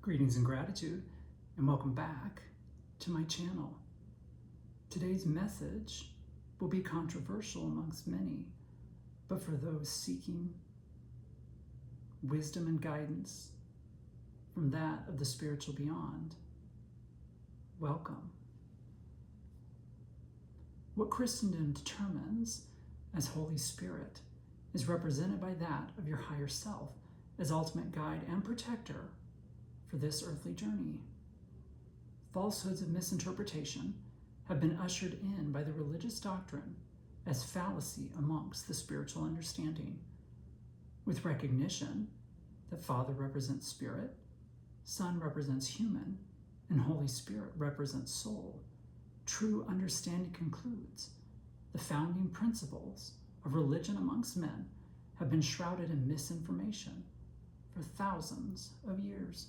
Greetings and gratitude, and welcome back to my channel. Today's message will be controversial amongst many, but for those seeking wisdom and guidance from that of the spiritual beyond, welcome. What Christendom determines as Holy Spirit is represented by that of your higher self as ultimate guide and protector for this earthly journey. Falsehoods of misinterpretation have been ushered in by the religious doctrine as fallacy amongst the spiritual understanding, with recognition that Father represents spirit, Son represents human, and Holy Spirit represents soul. True understanding concludes the founding principles of religion amongst men have been shrouded in misinformation for thousands of years.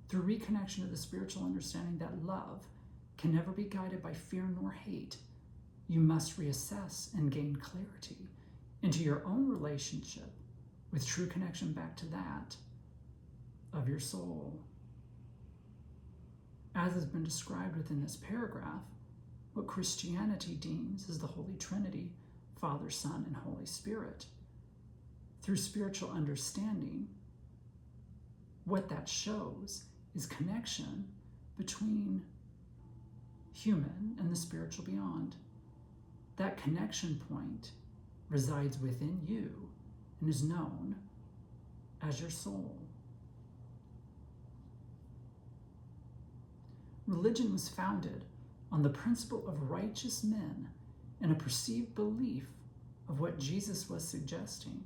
Through reconnection to the spiritual understanding that love can never be guided by fear nor hate, you must reassess and gain clarity into your own relationship with true connection back to that of your soul. As has been described within this paragraph, what Christianity deems as the Holy Trinity, Father, Son, and Holy Spirit. Through spiritual understanding, what that shows is connection between human and the spiritual beyond. That connection point resides within you and is known as your soul. Religion was founded on the principle of righteous men and a perceived belief of what Jesus was suggesting,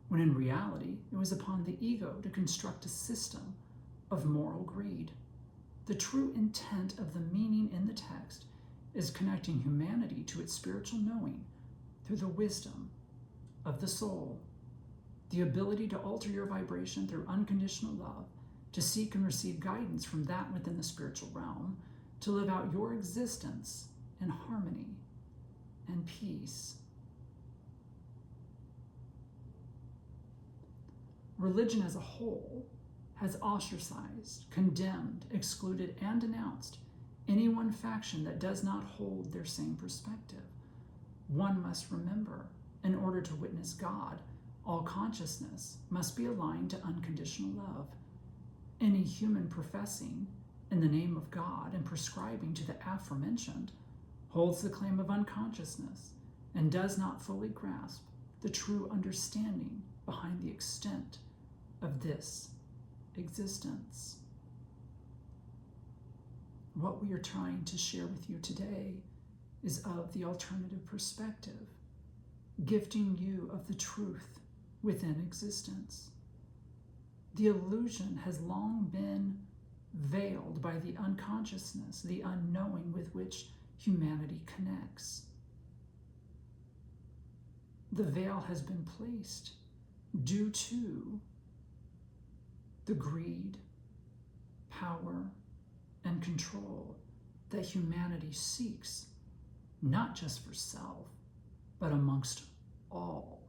when in reality it was upon the ego to construct a system of moral greed. The true intent of the meaning in the text is connecting humanity to its spiritual knowing through the wisdom of the soul, the ability to alter your vibration through unconditional love, to seek and receive guidance from that within the spiritual realm, to live out your existence in harmony and peace. Religion as a whole has ostracized, condemned, excluded, and denounced any one faction that does not hold their same perspective. One must remember, in order to witness God, all consciousness must be aligned to unconditional love. Any human professing in the name of God and prescribing to the aforementioned holds the claim of unconsciousness and does not fully grasp the true understanding behind the extent of this existence. What we are trying to share with you today is of the alternative perspective, gifting you of the truth within existence. The illusion has long been veiled by the unconsciousness, the unknowing with which humanity connects. The veil has been placed due to the greed, power, and control that humanity seeks, not just for self, but amongst all.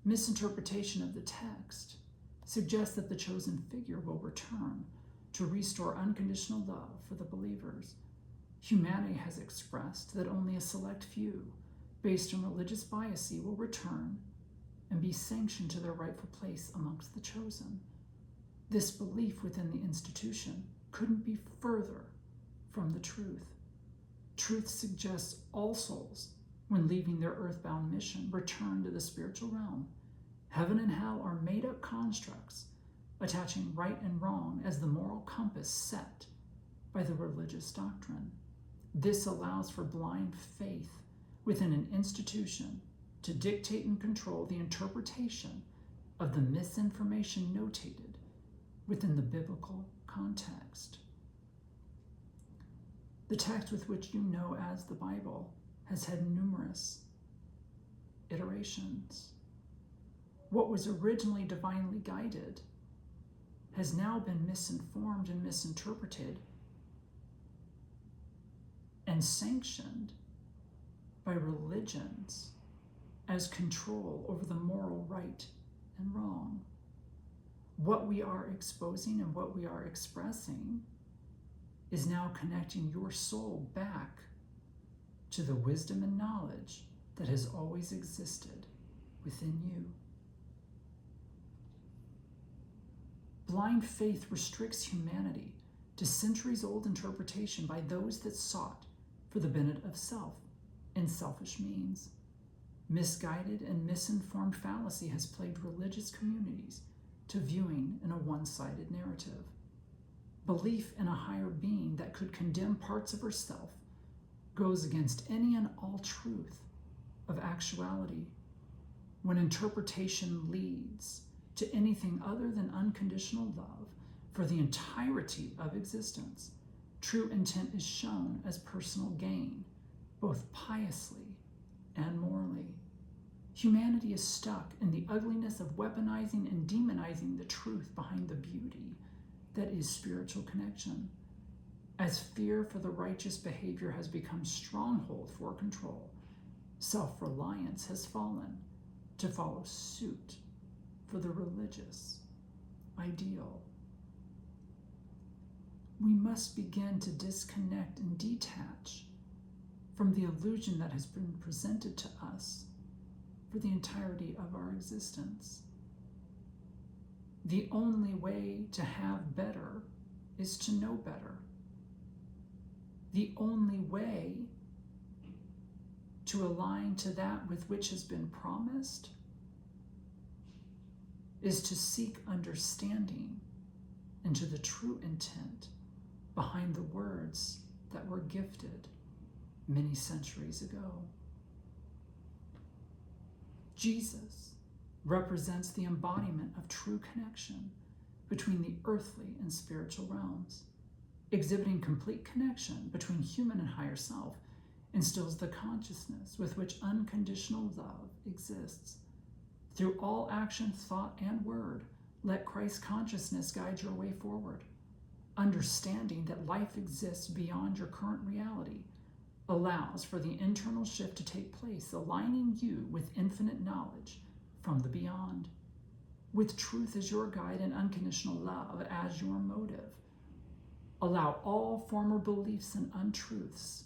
Misinterpretation of the text suggests that the chosen figure will return to restore unconditional love for the believers. Humanity has expressed that only a select few, based on religious bias, will return and be sanctioned to their rightful place amongst the chosen. This belief within the institution couldn't be further from the truth. Truth suggests all souls, when leaving their earthbound mission, return to the spiritual realm. Heaven and hell are made-up constructs, attaching right and wrong as the moral compass set by the religious doctrine. This allows for blind faith within an institution to dictate and control the interpretation of the misinformation notated within the biblical context. The text with which you know as the Bible has had numerous iterations. What was originally divinely guided has now been misinformed and misinterpreted and sanctioned by religions as control over the moral right and wrong. What we are exposing and what we are expressing is now connecting your soul back to the wisdom and knowledge that has always existed within you. Blind faith restricts humanity to centuries-old interpretation by those that sought for the benefit of self in selfish means. Misguided and misinformed fallacy has plagued religious communities to viewing in a one-sided narrative. Belief in a higher being that could condemn parts of herself goes against any and all truth of actuality. When interpretation leads to anything other than unconditional love for the entirety of existence, true intent is shown as personal gain, both piously and morally. Humanity is stuck in the ugliness of weaponizing and demonizing the truth behind the beauty that is spiritual connection. As fear for the righteous behavior has become stronghold for control, self-reliance has fallen to follow suit for the religious ideal. We must begin to disconnect and detach from the illusion that has been presented to us for the entirety of our existence. The only way to have better is to know better. The only way to align to that with which has been promised is to seek understanding into the true intent behind the words that were gifted many centuries ago. Jesus represents the embodiment of true connection between the earthly and spiritual realms. Exhibiting complete connection between human and higher self instills the consciousness with which unconditional love exists. Through all action, thought, and word, let Christ consciousness guide your way forward. Understanding that life exists beyond your current reality allows for the internal shift to take place, aligning you with infinite knowledge from the beyond. With truth as your guide and unconditional love as your motive, allow all former beliefs and untruths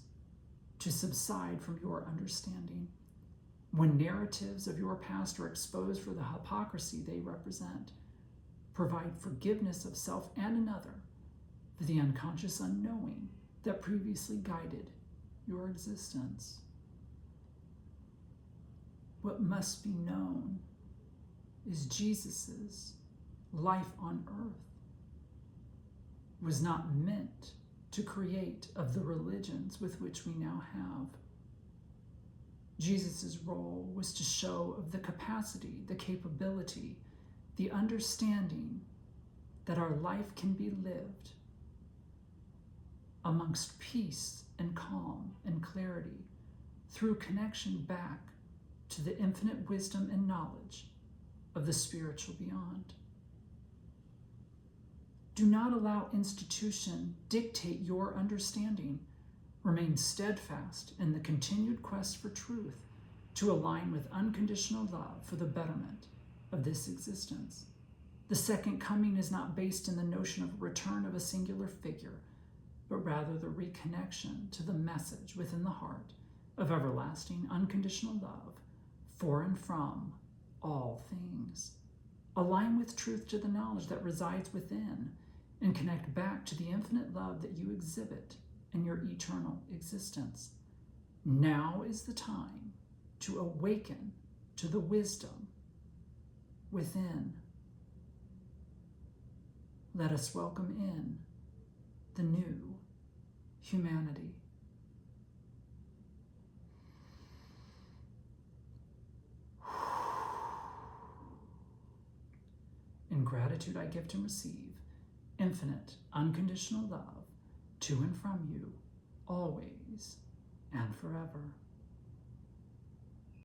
to subside from your understanding. When narratives of your past are exposed for the hypocrisy they represent, provide forgiveness of self and another for the unconscious unknowing that previously guided your existence. What must be known is Jesus's life on earth was not meant to create of the religions with which we now have. Jesus' role was to show of the capacity, the capability, the understanding that our life can be lived amongst peace and calm and clarity through connection back to the infinite wisdom and knowledge of the spiritual beyond. Do not allow institution dictate your understanding. Remain steadfast in the continued quest for truth to align with unconditional love for the betterment of this existence. The second coming is not based in the notion of return of a singular figure, but rather the reconnection to the message within the heart of everlasting unconditional love for and from all things. Align with truth to the knowledge that resides within and connect back to the infinite love that you exhibit in your eternal existence. Now is the time to awaken to the wisdom within. Let us welcome in the new humanity. In gratitude, I gift and receive infinite, unconditional love to and from you, always and forever.